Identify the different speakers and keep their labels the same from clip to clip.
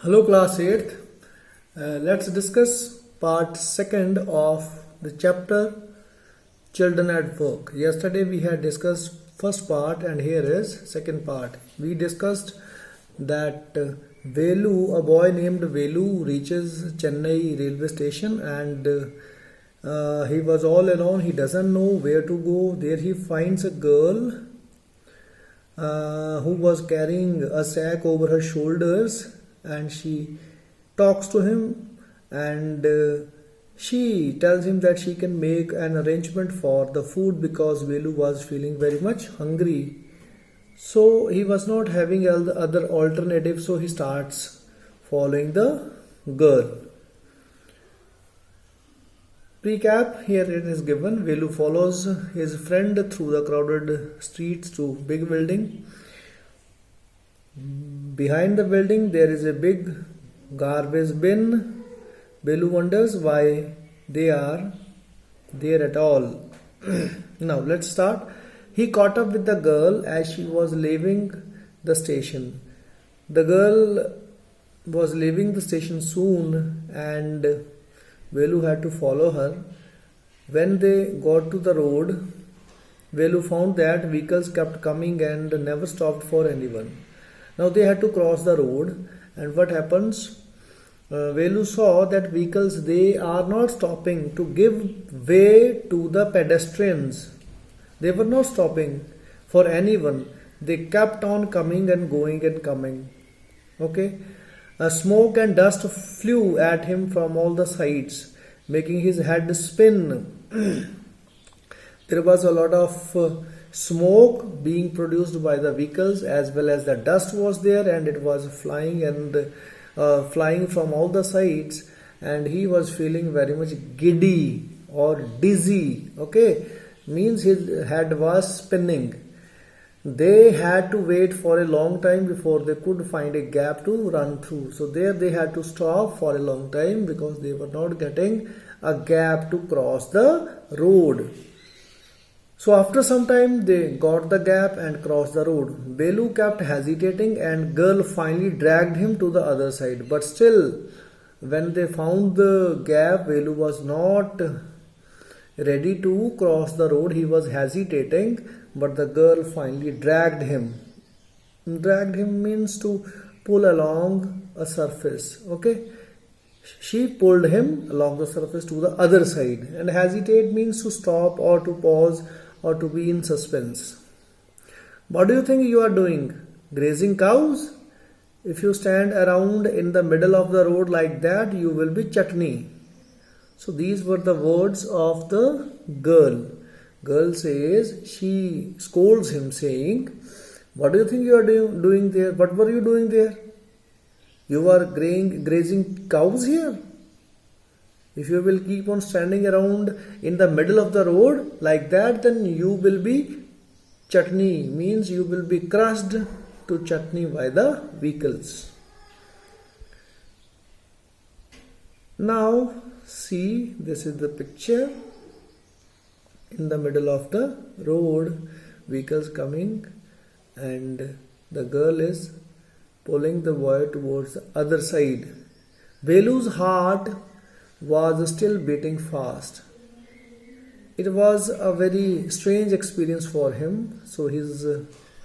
Speaker 1: Hello class 8th. Let's discuss part 2nd of the chapter Children at Work. Yesterday we had discussed first part and here is second part. We discussed that Velu, a boy named Velu, reaches Chennai railway station and he was all alone. He doesn't know where to go. There he finds a girl who was carrying a sack over her shoulders, and she talks to him and she tells him that she can make an arrangement for the food because Velu was feeling very much hungry. So he was not having other alternative, so he starts following the girl. Recap, here it is given. Velu follows his friend through the crowded streets to big building. Behind the building there is a big garbage bin. Velu wonders why they are there at all. Now let's start. He caught up with the girl as she was leaving the station. The girl was leaving the station soon and Velu had to follow her. When they got to the road, Velu found that vehicles kept coming and never stopped for anyone. Now they had to cross the road, and what happens? Velu saw that vehicles, they are not stopping to give way to the pedestrians. They were not stopping for anyone. They kept on coming and going and coming. Okay? Smoke and dust flew at him from all the sides, making his head spin. There was a lot of smoke being produced by the vehicles, as well as the dust was there, and it was flying and flying from all the sides, and he was feeling very much giddy or dizzy. Okay, means his head was spinning. They had to wait for a long time before they could find a gap to run through. So there they had to stop for a long time because they were not getting a gap to cross the road. So after some time they got the gap and crossed the road. Velu kept hesitating and girl finally dragged him to the other side. But still, when they found the gap, Velu was not ready to cross the road. He was hesitating, but the girl finally dragged him. Dragged him means to pull along a surface. Okay, she pulled him along the surface to the other side. And hesitate means to stop or to pause or to be in suspense. What do you think you are doing? Grazing cows? If you stand around in the middle of the road like that, you will be chutney. So these were the words of the girl. Girl says, she scolds him saying, what do you think you are doing there? What were you doing there? You are grazing cows here? If you will keep on standing around in the middle of the road like that, then you will be chutney, means you will be crushed to chutney by the vehicles. Now see, this is the picture. In the middle of the road, vehicles coming, and the girl is pulling the boy towards the other side. Velu's heart was still beating fast. It was a very strange experience for him, so his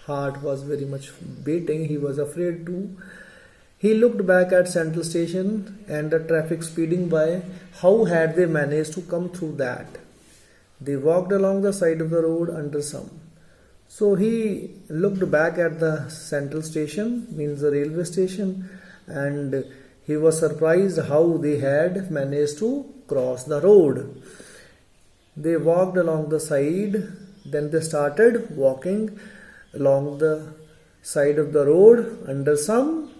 Speaker 1: heart was very much beating. He was afraid too. He looked back at Central Station and the traffic speeding by. How had they managed to come through that? They walked along the side of the road under some. So he looked back at the Central Station, means the railway station, and he was surprised how they had managed to cross the road. They walked along the side, then they started walking along the side of the road under some.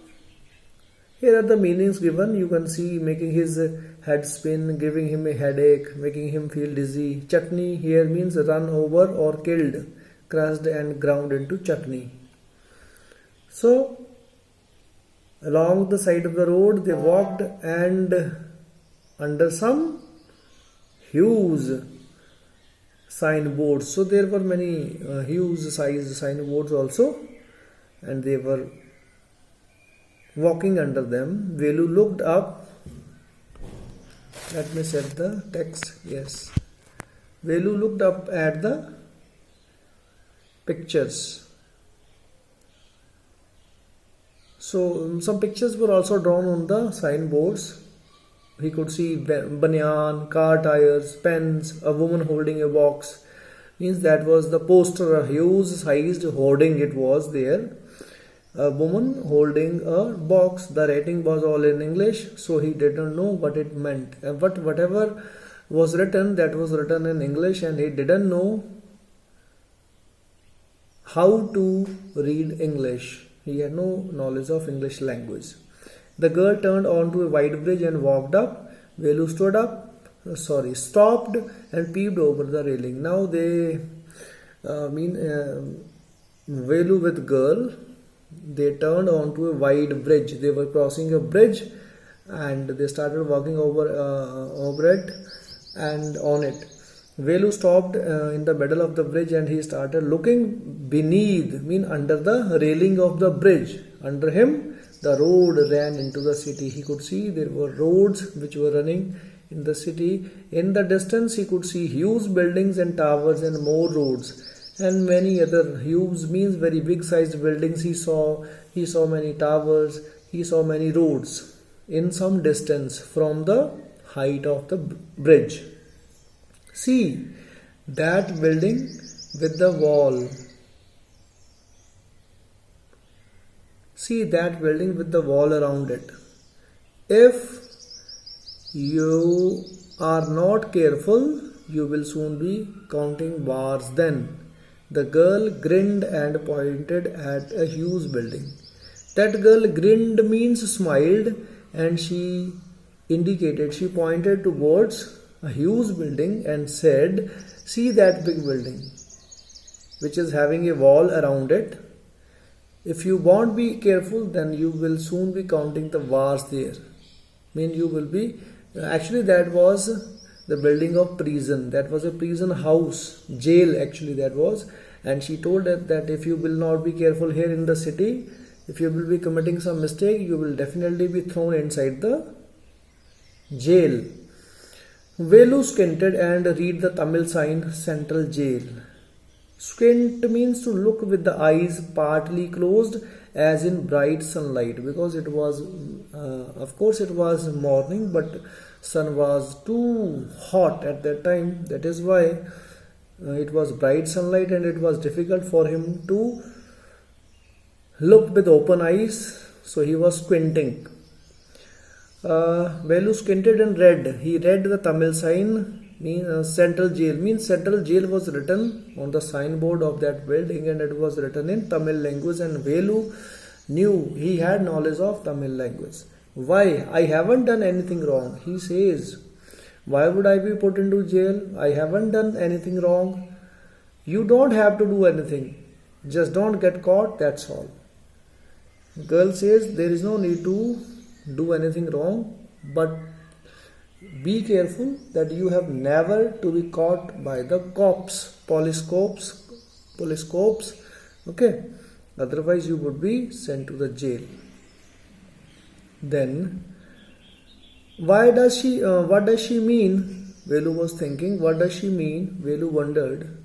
Speaker 1: Here are the meanings given. You can see making his head spin, giving him a headache, making him feel dizzy. Chutney here means run over or killed, crushed and ground into chutney. So along the side of the road they walked, and under some huge signboards. So there were many huge size signboards also, and they were walking under them. Velu looked up. Let me set the text. Yes. Velu looked up at the pictures. So some pictures were also drawn on the signboards. He could see banyan, car tires, pens, a woman holding a box. Means that was the poster, a huge sized hoarding it was there. A woman holding a box. The writing was all in English, so he didn't know what it meant. But whatever was written, that was written in English, and he didn't know how to read English. He had no knowledge of English language. The girl turned onto a wide bridge and walked up. Velu stopped and peeped over the railing. Now they Velu with girl, they turned onto a wide bridge. They were crossing a bridge and they started walking over it and on it. Velu stopped in the middle of the bridge and he started looking beneath, under the railing of the bridge. Under him, the road ran into the city. He could see there were roads which were running in the city. In the distance, he could see huge buildings and towers and more roads and many other huge means very big sized buildings. He saw many towers. He saw many roads in some distance from the height of the bridge. See that building with the wall. See that building with the wall around it. If you are not careful, you will soon be counting bars then. The girl grinned and pointed at a huge building. That girl grinned means smiled, and she pointed towards a huge building and said, see that big building which is having a wall around it. If you won't be careful, then you will soon be counting the bars there. You will be, actually that was the building of prison. That was a prison house, jail actually that was. And she told that if you will not be careful here in the city, if you will be committing some mistake, you will definitely be thrown inside the jail. Velu squinted and read the Tamil sign Central Jail. Squint means to look with the eyes partly closed as in bright sunlight, because it was of course it was morning, but sun was too hot at that time. That is why it was bright sunlight and it was difficult for him to look with open eyes, so he was squinting. Velu squinted and read. He read the Tamil sign, Central Jail. Central Jail was written on the signboard of that building and it was written in Tamil language, and Velu knew, he had knowledge of Tamil language. Why? I haven't done anything wrong. He says, why would I be put into jail? I haven't done anything wrong. You don't have to do anything. Just don't get caught, that's all. Girl says there is no need to do anything wrong, but be careful that you have never to be caught by the police cops, okay? Otherwise you would be sent to the jail. Then, what does she mean? Velu was thinking, what does she mean? Velu wondered.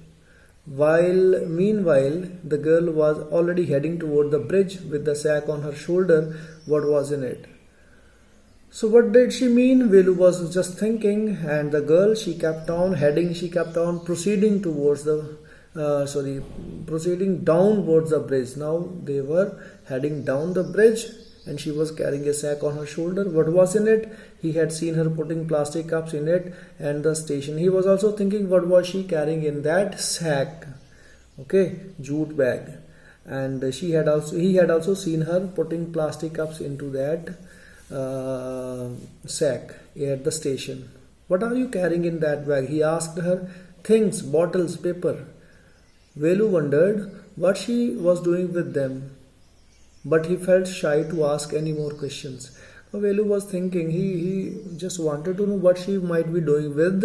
Speaker 1: Meanwhile, the girl was already heading toward the bridge with the sack on her shoulder. What was in it? So what did she mean? Velu was just thinking, and the girl, she kept on proceeding towards proceeding downwards the bridge. Now they were heading down the bridge and she was carrying a sack on her shoulder. What was in it? He had seen her putting plastic cups in it and the station. He was also thinking, what was she carrying in that sack? Okay, jute bag. And he had also seen her putting plastic cups into that sack at the station. What are you carrying in that bag? He asked her. Things, bottles, paper. Velu wondered what she was doing with them, but he felt shy to ask any more questions. Velu was thinking, he just wanted to know what she might be doing with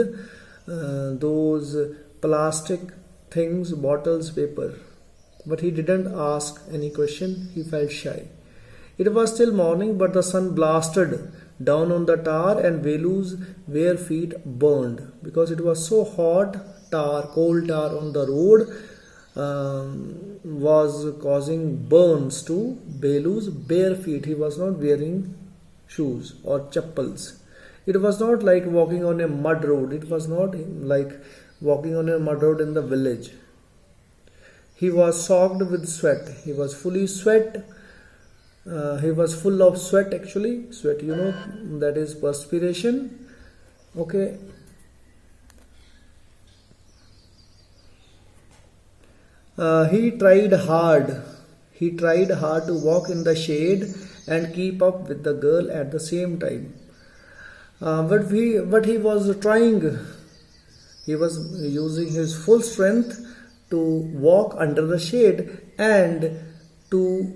Speaker 1: those plastic things, bottles, paper. But he didn't ask any question. He felt shy. It was still morning, but the sun blasted down on the tar and Velu's bare feet burned because it was so hot. Coal tar on the road was causing burns to Belu's bare feet. He was not wearing shoes or chappals. It was not like walking on a mud road. It was not like walking on a mud road in the village. He was soaked with sweat. He was fully sweat. He was full of sweat actually. Sweat, you know, that is perspiration. Okay. He tried hard. He tried hard to walk in the shade and keep up with the girl at the same time. But he was trying. He was using his full strength to walk under the shade and to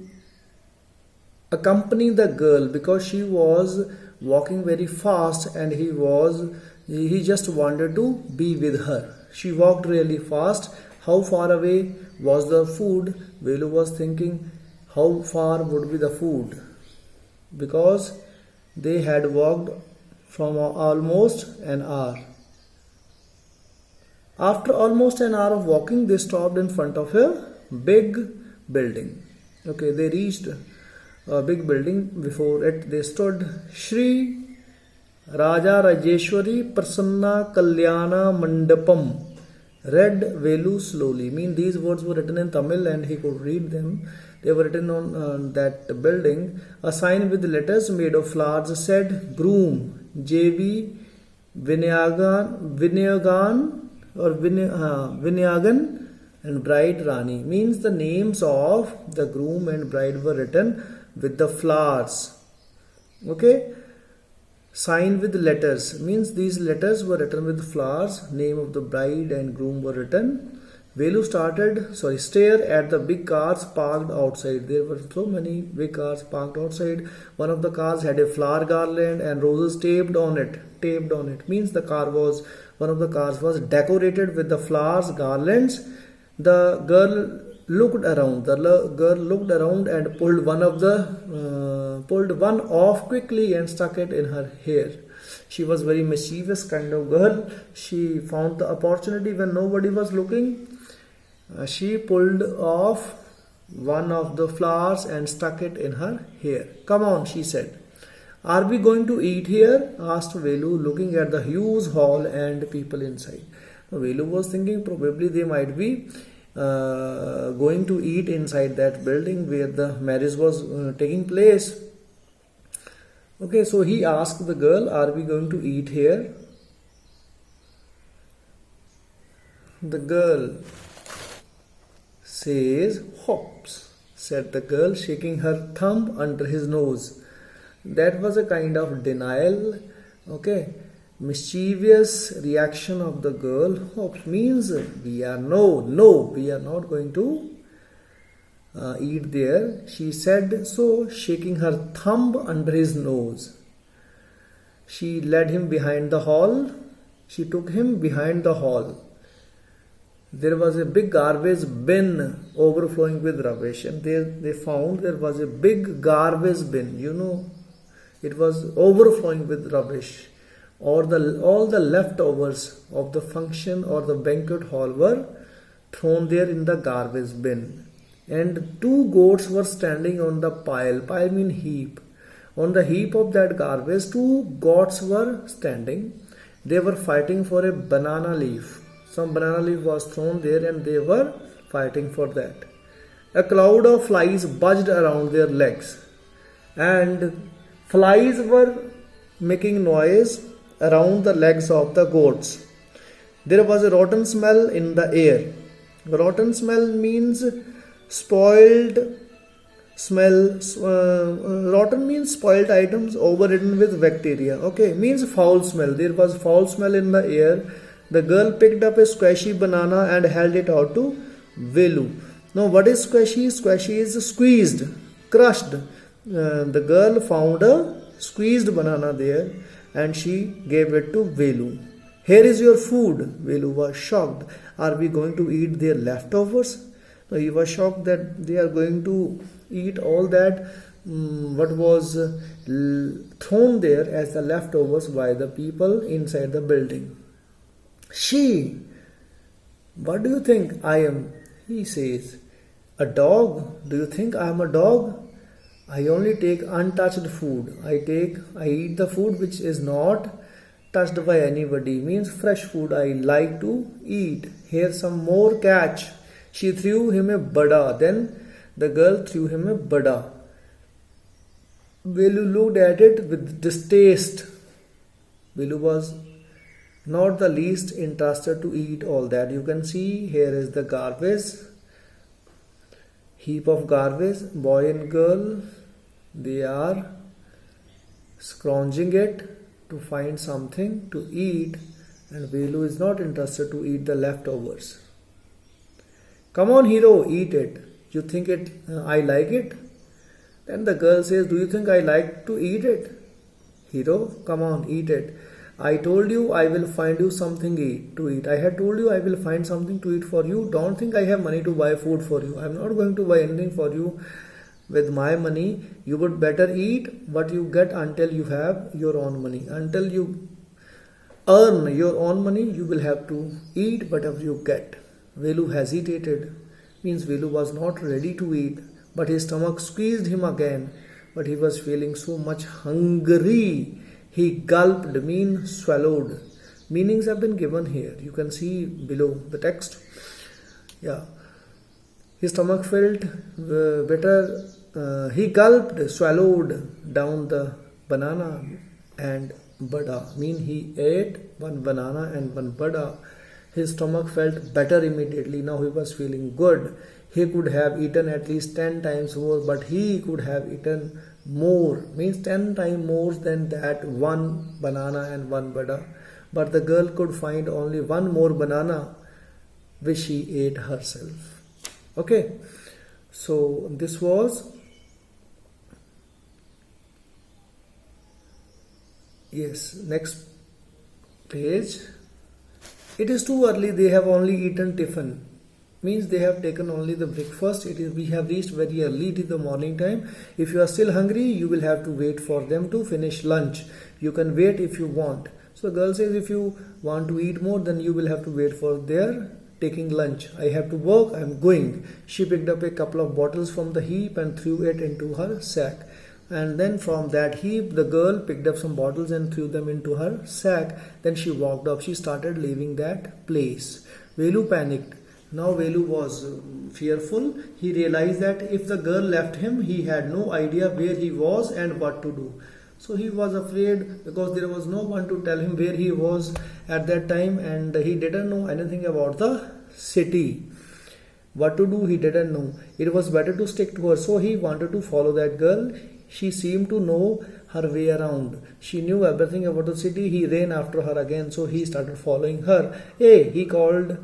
Speaker 1: accompany the girl because she was walking very fast and he just wanted to be with her. She walked really fast. How far away was the food? Velu was thinking, how far would be the food? Because they had walked from almost an hour. After almost an hour of walking, they stopped in front of a big building. Okay, they reached a big building. Before it, they stood Shri Raja Rajeshwari Prasanna Kalyana Mandapam. Read Velu slowly. These words were written in Tamil and he could read them. They were written on that building. A sign with letters made of flowers said Groom J.V. Vinayagan or Vinayagan and Bride Rani. The names of the groom and bride were written with the flowers. Okay. Sign with letters these letters were written with flowers. Name of the bride and groom were written. Velu stared at the big cars parked outside. There were so many big cars parked outside. One of the cars had a flower garland and roses taped on it. One of the cars was decorated with the flowers garlands. The girl looked around. And pulled one off quickly and stuck it in her hair. She was very mischievous kind of girl. She found the opportunity when nobody was looking. She pulled off one of the flowers and stuck it in her hair. Come on, she said. Are we going to eat here? Asked Velu, looking at the huge hall and people inside. Velu was thinking probably they might be going to eat inside that building where the marriage was taking place. Okay, so he asked the girl, are we going to eat here? The girl says, hops, said the girl, shaking her thumb under his nose. That was a kind of denial. Okay, mischievous reaction of the girl. Hops means we are we are not going to eat there. She said so, shaking her thumb under his nose. She led him behind the hall. She took him behind the hall. There was a big garbage bin overflowing with rubbish, and they found there was a big garbage bin. It was overflowing with rubbish. All the leftovers of the function or the banquet hall were thrown there in the garbage bin. And 2 goats were standing on the pile. Pile means heap. On the heap of that garbage, 2 goats were standing. They were fighting for a banana leaf. Some banana leaf was thrown there and they were fighting for that. A cloud of flies buzzed around their legs. And flies were making noise around the legs of the goats. There was a rotten smell in the air. Rotten smell means spoiled smell. Rotten means spoiled items overridden with bacteria. Okay, means foul smell. There was foul smell in the air. The girl picked up a squashy banana and held it out to Velu. Now, what is squashy? Squashy is squeezed, crushed. The girl found a squeezed banana there and she gave it to Velu. Here is your food. Velu was shocked. Are we going to eat their leftovers? No, he was shocked that they are going to eat all that what was thrown there as the leftovers by the people inside the building. She, what do you think I am? He says, a dog? Do you think I am a dog? I only take untouched food. I eat the food which is not touched by anybody. Means fresh food I like to eat. Here's some more catch. She threw him a bada. Then the girl threw him a bada. Velu looked at it with distaste. Velu was not the least interested to eat all that. You can see here is the garbage. Heap of garbage. Boy and girl, they are scrounging it to find something to eat, and Velu is not interested to eat the leftovers. Come on, hero, eat it. You think I like it? Then the girl says, do you think I like to eat it? Hero, come on, eat it. I told you I will find you something to eat. I had told you I will find something to eat for you. Don't think I have money to buy food for you. I am not going to buy anything for you with my money. You would better eat what you get until you have your own money. Until you earn your own money, you will have to eat whatever you get. Velu hesitated. Means Velu was not ready to eat. But his stomach squeezed him again. But he was feeling so much hungry. He gulped, swallowed. Meanings have been given here. You can see below the text. Yeah. His stomach felt better. He gulped, swallowed down the banana and bada. He ate one banana and one bada. His stomach felt better immediately. Now he was feeling good. He could have eaten at least 10 times more, but he could have eaten more. 10 times more than that one banana and one bada. But the girl could find only one more banana, which she ate herself. Okay. So this was next page. It is too early. They have only eaten tiffin. They have taken only the breakfast. We have reached very early. It is the morning time. If you are still hungry, you will have to wait for them to finish lunch. You can wait if you want. So the girl says, if you want to eat more, then you will have to wait for their taking lunch. I have to work. I am going. She picked up a couple of bottles from the heap and threw it into her sack. And then from that heap, the girl picked up some bottles and threw them into her sack. Then she walked up. She started leaving that place. Velu panicked. Now Velu was fearful. He realized that if the girl left him, he had no idea where he was and what to do. So he was afraid because there was no one to tell him where he was at that time, and he didn't know anything about the city. What to do, he didn't know. It was better to stick to her. So he wanted to follow that girl. She seemed to know her way around. She knew everything about the city. He ran after her again. So he started following her. Hey, he called.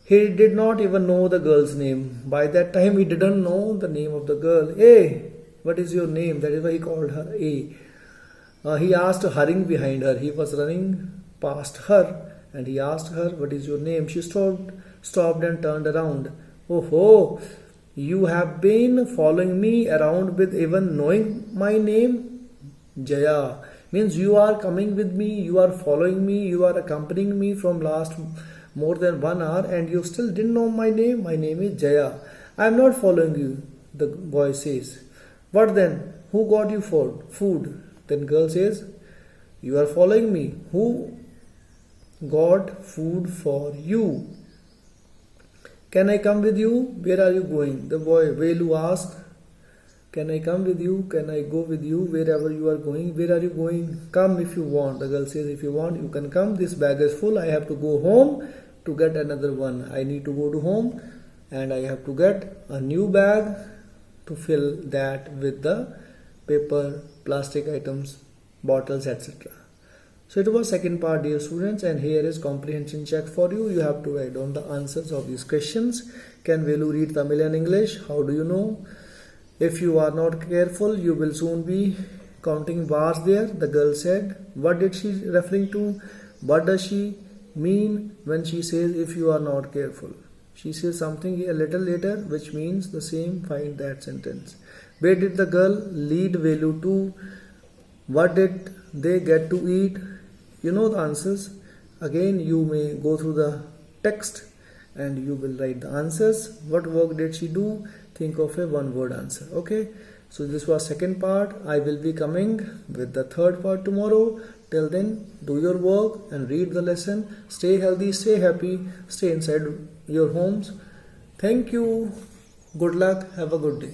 Speaker 1: He did not even know the girl's name. By that time, he didn't know the name of the girl. Hey, what is your name? That is why he called her A. He asked, hurrying behind her. He was running past her and he asked her, what is your name? She stopped and turned around. Oh, you have been following me around with even knowing my name? Jaya. You are coming with me, you are following me, you are accompanying me from last more than 1 hour and you still didn't know my name? My name is Jaya. I am not following you, the boy says. What then? Who got you food? Then girl says, you are following me. Who got food for you? Can I come with you? Where are you going? The boy Velu asked, can I come with you? Can I go with you wherever you are going? Where are you going? Come if you want. The girl says, if you want, you can come. This bag is full. I have to go home to get another one. I need to go to home and I have to get a new bag to fill that with the paper, plastic items, bottles, etc. So it was second part, dear students, and here is comprehension check for you. You have to write down the answers of these questions. Can Velu read Tamil and English? How do you know? If you are not careful, you will soon be counting bars there. The girl said, what did she referring to? What does she mean when she says if you are not careful? She says something a little later which means the same. Find that sentence. Where did the girl lead Velu to? What did they get to eat? You know the answers. Again, you may go through the text and you will write the answers. What work did she do? Think of a one word answer. Okay. So this was second part. I will be coming with the third part tomorrow. Till then, do your work and read the lesson. Stay healthy, stay happy, stay inside your homes. Thank you. Good luck. Have a good day.